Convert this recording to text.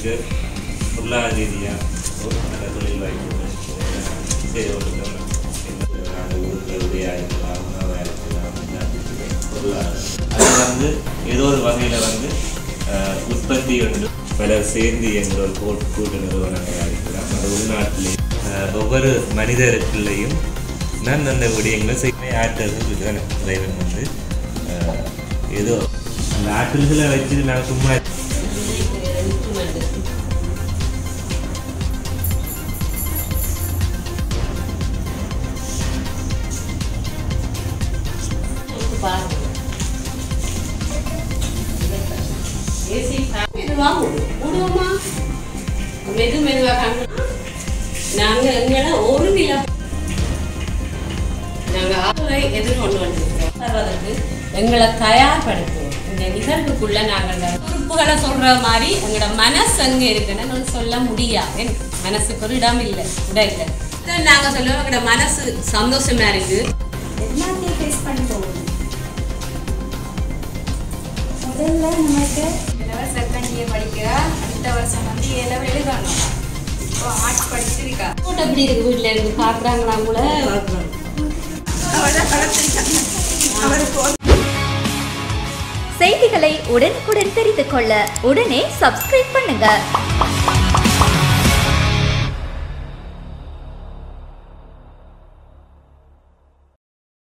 இங்கே பொருளாதார ரீதியாக ஒரு நல்ல தொழில் வாய்ப்பு செய்து கொண்டிருக்கிறோம். உதவியாக இருக்கலாம், உணவாக இருக்கலாம், பொருளாதாரம் அது வந்து ஏதோ ஒரு வகையில் உற்பத்தி வந்து பலர் சேர்ந்து என்ற ஒரு கூட்டு நிறுவனங்களாக இருக்கலாம். அது உள்நாட்டிலே ஒவ்வொரு மனிதருக்குள்ளேயும் நான் அந்த விடயங்களை செய்ய ஆற்றல்கள் இதுதான் இறைவன் வந்து ஏதோ அந்த ஆற்றல்களை வச்சு நான் சும்மா நாங்கள் எங்களை ஒரு நில நாங்கள் ஆளுரை எதிர்கொண்டு வந்திருக்கிறோம். எங்களை தயார்படுத்துவோம். இந்த நிகழ்வுக்குள்ள நாங்கள் உறுப்புகளை சொல்ற மாதிரி எங்களோட மனசு எங்கே இருக்குன்னு சொல்ல முடியாது. மனசுக்கு ஒரு இடம் இல்லை, இடம் இல்லை. நாங்கள் சொல்லுவோம் எங்களோட மனசு சந்தோஷமா இருக்கு. எல்லாத்தையும் ஃபேஸ் பண்ணி போகணும். முதல்ல நமக்கு செகண்ட் இயர் படிக்கிறா, அடுத்த வருஷம் வந்து ஏழாவது எழுதணும். இப்போ ஆர்ட்ஸ் படிச்சிருக்கா. போட்டோ எப்படி இருக்கு வீட்டில் இருந்து பார்க்குறாங்களா கூட செய்திகளை உடனுக்குடன் தெரிந்து கொள்ள உடனே சப்ஸ்கிரைப் பண்ணுங்க.